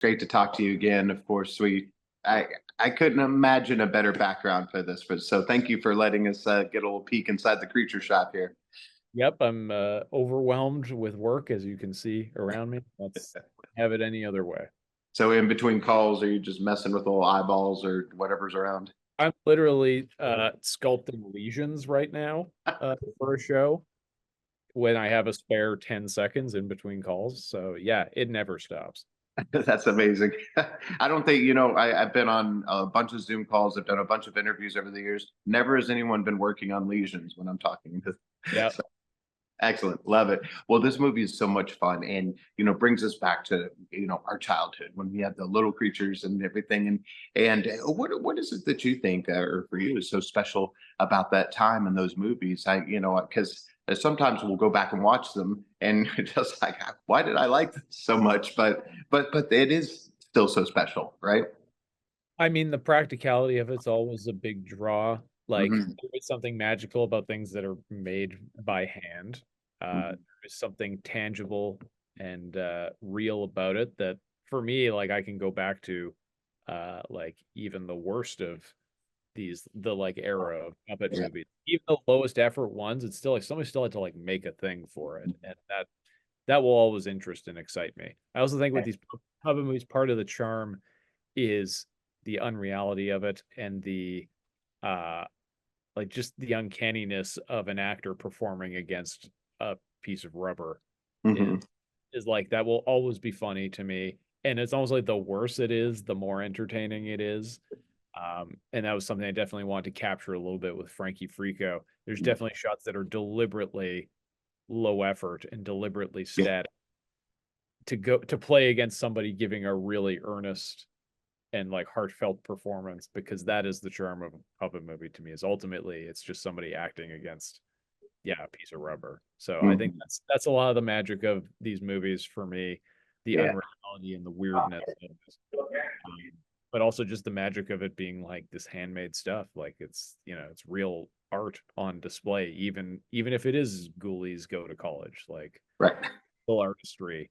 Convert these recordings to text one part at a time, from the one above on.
Great to talk to you again. Of course, I I couldn't imagine a better background for this, but so thank you for letting us get a little peek inside the creature shop here. Yep, I'm overwhelmed with work, as you can see around me. Let's have it any other way. So in between calls, are you just messing with little eyeballs or whatever's around? I'm literally sculpting lesions right now for a show when I have a spare 10 seconds in between calls. So yeah, it never stops. That's amazing. I don't think, I've been on a bunch of Zoom calls. I've done a bunch of interviews over the years. Never has anyone been working on lesions when I'm talking. Yeah. So excellent. Love it. Well, this movie is so much fun and, brings us back to, our childhood when we had the little creatures and everything. And what is it that you think, or for you, is so special about that time and those movies? Because sometimes we'll go back and watch them and just like, why did I like this so much? But it is still so special, right? I mean, the practicality of it's always a big draw. Like, Hmm. there is something magical about things that are made by hand. Hmm. There's something tangible and real about it that, for me, like I can go back to, like even the worst of the like era of puppet Yeah. movies, even the lowest effort ones. It's still like somebody still had to like make a thing for it, and that will always interest and excite me. I also think with these puppet movies, part of the charm is the unreality of it and the uh like just the uncanniness of an actor performing against a piece of rubber is Hmm. is like that will always be funny to me. And it's almost like the worse it is, the more entertaining it is. And that was something I definitely wanted to capture a little bit with Frankie Freako. There's definitely shots that are deliberately low effort and deliberately Yeah. static to go to play against somebody giving a really earnest and like heartfelt performance, because that is the charm of a puppet movie to me, is ultimately it's just somebody acting against, yeah, a piece of rubber. So I think Hmm. that's a lot of the magic of these movies for me, the Yeah. unreality and the weirdness of it. um, but also just the magic of it being like this handmade stuff, like it's, it's real art on display, even if it is ghoulies go to college, like Right. full artistry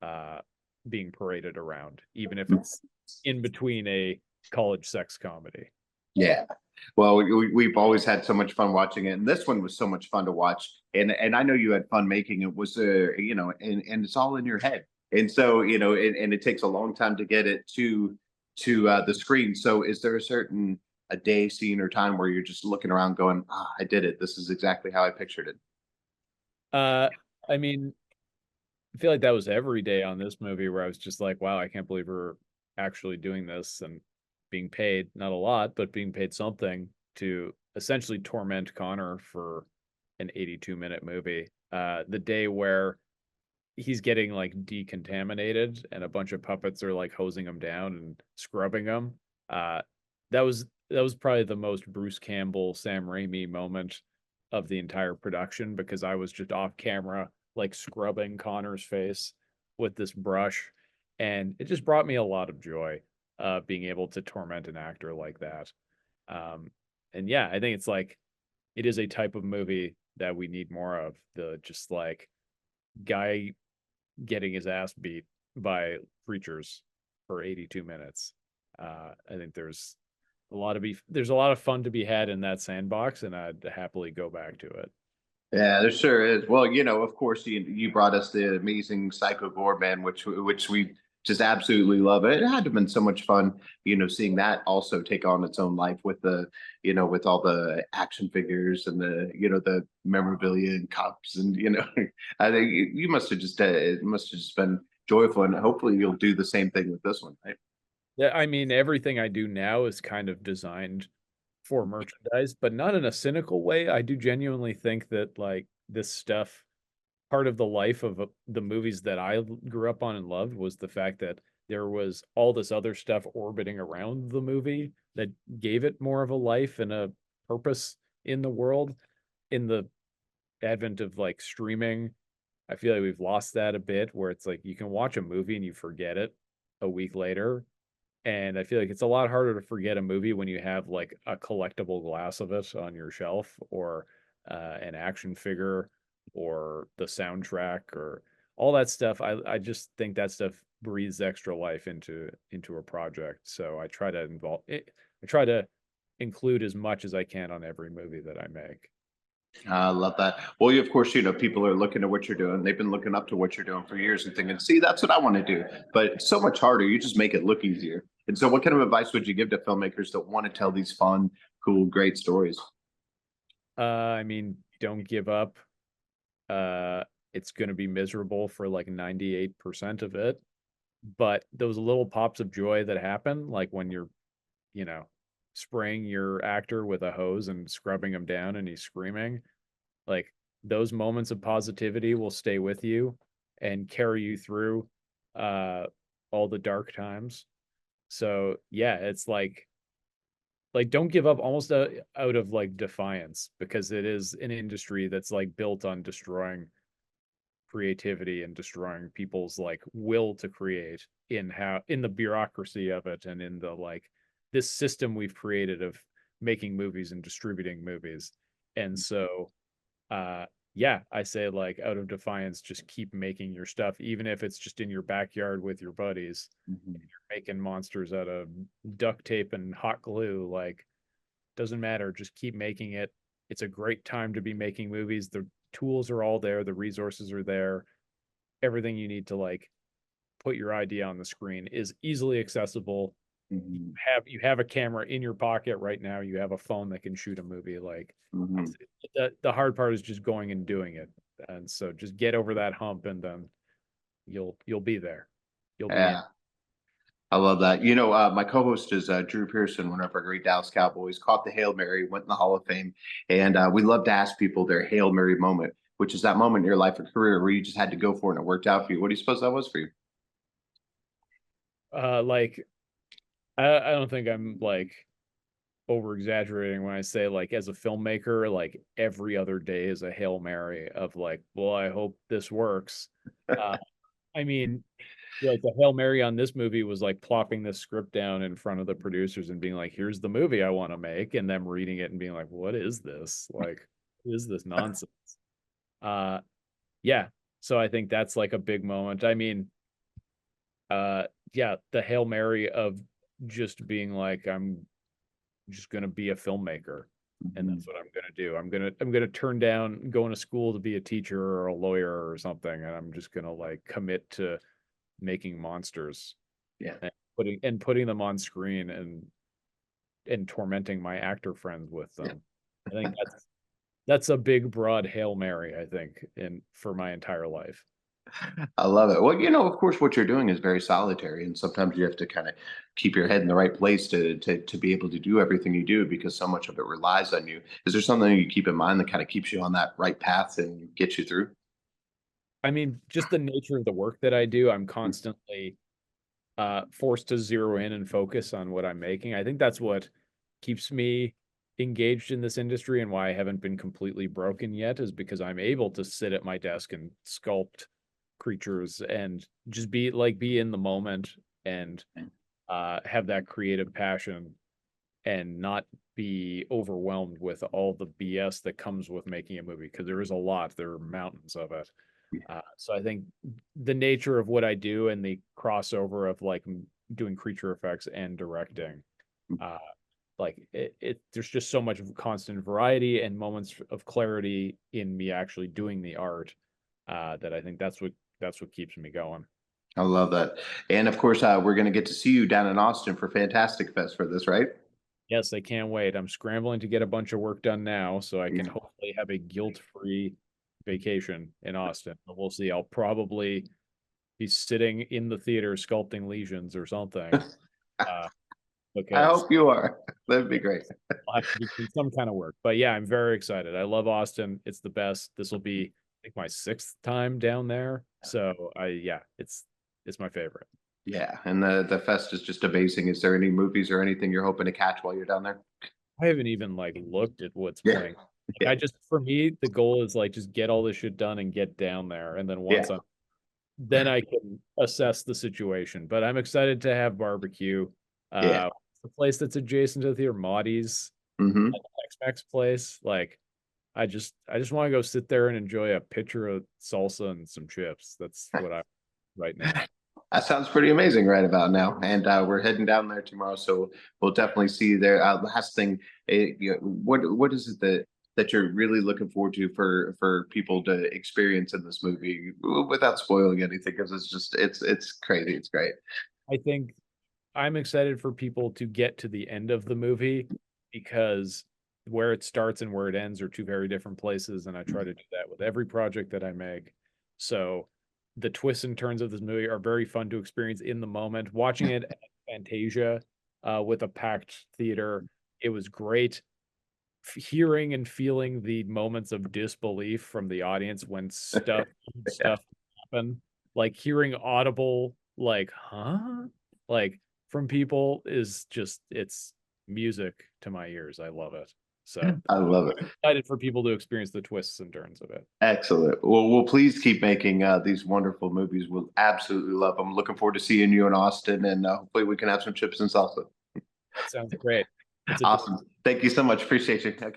uh, being paraded around, even if it's in between a college sex comedy. Yeah. Well, we've always had so much fun watching it, and this one was so much fun to watch. And I know you had fun making it. Was and it's all in your head, and so and it takes a long time to get it to the screen. So, is there a day, scene, or time where you're just looking around, going, "Ah, I did it. This is exactly how I pictured it." Uh, I mean, I feel like that was every day on this movie where I was just like, wow, I can't believe we're actually doing this and being paid, not a lot, but being paid something to essentially torment Connor for an 82-minute movie. The day where he's getting like decontaminated and a bunch of puppets are like hosing him down and scrubbing him. Uh, that was probably the most Bruce Campbell, Sam Raimi moment of the entire production, because I was just off camera like scrubbing Connor's face with this brush, and it just brought me a lot of joy being able to torment an actor like that. Um, and yeah, I think it's like it is a type of movie that we need more of. The just like guy getting his ass beat by creatures for 82 minutes. I think there's a lot of fun to be had in that sandbox, and I'd happily go back to it. Yeah, there sure is. Well, of course, you brought us the amazing Psycho Goreman, which we just absolutely love. It had to have been so much fun, seeing that also take on its own life with with all the action figures and the memorabilia and cups, and I think you must have just it must have just been joyful, and hopefully you'll do the same thing with this one, right? Yeah, I mean, everything I do now is kind of designed for merchandise, but not in a cynical way. I do genuinely think that like this stuff, part of the life of the movies that I grew up on and loved was the fact that there was all this other stuff orbiting around the movie that gave it more of a life and a purpose in the world. In the advent of like streaming, I feel like we've lost that a bit, where it's like you can watch a movie and you forget it a week later. And I feel like it's a lot harder to forget a movie when you have like a collectible glass of it on your shelf, or an action figure, or the soundtrack, or all that stuff. I just think that stuff breathes extra life into a project. So I try to I try to include as much as I can on every movie that I make. I love that. Well, you, of course, people are looking at what you're doing. They've been looking up to what you're doing for years and thinking, see, that's what I want to do. But it's so much harder. You just make it look easier. And so, what kind of advice would you give to filmmakers that want to tell these fun, cool, great stories? I mean, don't give up. Uh, it's going to be miserable for like 98% of it, but those little pops of joy that happen, like when you're, you know, spraying your actor with a hose and scrubbing him down and he's screaming, like those moments of positivity will stay with you and carry you through uh all the dark times. So yeah, it's like don't give up almost out of like defiance, because it is an industry that's like built on destroying creativity and destroying people's like will to create, in the bureaucracy of it, and in the like this system we've created of making movies and distributing movies. And so uh yeah, I say like out of defiance, just keep making your stuff, even if it's just in your backyard with your buddies. Mhm. You're making monsters out of duct tape and hot glue, like doesn't matter, just keep making it. It's a great time to be making movies. The tools are all there, the resources are there, everything you need to like put your idea on the screen is easily accessible. Mhm. You have a camera in your pocket right now, you have a phone that can shoot a movie. Like Mhm. the hard part is just going and doing it. And so just get over that hump, and then you'll be there. You'll be in. Yeah. I love that. My co-host is Drew Pearson, one of our great Dallas Cowboys, caught the Hail Mary, went in the Hall of Fame. And we love to ask people their Hail Mary moment, which is that moment in your life or career where you just had to go for it and it worked out for you. What do you suppose that was for you? Like I don't think I'm like over exaggerating when I say, like, as a filmmaker, like every other day is a Hail Mary of like, well, I hope this works. Uh, I mean, like the Hail Mary on this movie was like plopping this script down in front of the producers and being like, here's the movie I want to make, and them reading it and being like, what is this? Like, what is this nonsense? Uh, yeah. So I think that's like a big moment. I mean, uh, yeah, the Hail Mary of just being like, I'm just going to be a filmmaker, and Mhm. that's what I'm going to do. I'm going to turn down going to school to be a teacher or a lawyer or something, and I'm just going to like commit to making monsters Yeah. and putting them on screen, and tormenting my actor friends with Yeah. them. I think that's a big broad Hail Mary, I think, in for my entire life. I love it. Well, of course, what you're doing is very solitary, and sometimes you have to kind of keep your head in the right place to be able to do everything you do because so much of it relies on you. Is there something you keep in mind that kind of keeps you on that right path and gets you through? I mean, just the nature of the work that I do, I'm constantly forced to zero in and focus on what I'm making. I think that's what keeps me engaged in this industry, and why I haven't been completely broken yet, is because I'm able to sit at my desk and sculpt creatures and just be in the moment, and have that creative passion, and not be overwhelmed with all the BS that comes with making a movie, because there is a lot, there are mountains of it. So I think the nature of what I do and the crossover of like doing creature effects and directing, uh, like there's just so much constant variety and moments of clarity in me actually doing the art, that I think that's what keeps me going. I love that. And of course, we're going to get to see you down in Austin for Fantastic Fest for this, right? Yes, I can't wait. I'm scrambling to get a bunch of work done now so I can hopefully have a guilt-free vacation in Austin. But we'll see. I'll probably be sitting in the theater sculpting lesions or something, uh, I because hope you are. That'd be great. I'll have to be doing some kind of work. But yeah, I'm very excited. I love Austin. It's the best. This will be, I think, my sixth time down there. So yeah, it's my favorite. Yeah, and the fest is just amazing. Is there any movies or anything you're hoping to catch while you're down there? I haven't even like looked at what's Yeah, playing. Like yeah, I just, for me, the goal is like just get all this shit done and get down there. And then yeah, then I can assess the situation. But I'm excited to have barbecue. yeah. The place that's adjacent to the theater, Maudie's, Hmm. Tex-Mex place. Like I just want to go sit there and enjoy a pitcher of salsa and some chips. That's what I right now. That sounds pretty amazing right about now. And we're heading down there tomorrow, so we'll definitely see you there. Last thing, what is it that you're really looking forward to for people to experience in this movie without spoiling anything? Because it's crazy. It's great. I think I'm excited for people to get to the end of the movie because where it starts and where it ends are two very different places, and I try to do that with every project that I make. So the twists and turns of this movie are very fun to experience in the moment. Watching it at Fantasia with a packed theater, it was great. Hearing and feeling the moments of disbelief from the audience when Yeah, stuff happen, like hearing audible, like, huh? Like from people is just it's music to my ears. I love it. So I love it. excited for people to experience the twists and turns of it. Excellent. Well, we'll please keep making these wonderful movies. We'll absolutely love them. Looking forward to seeing you in Austin, and hopefully we can have some chips and salsa. That sounds great. It's a Awesome. Thank you so much. Appreciate you. Okay.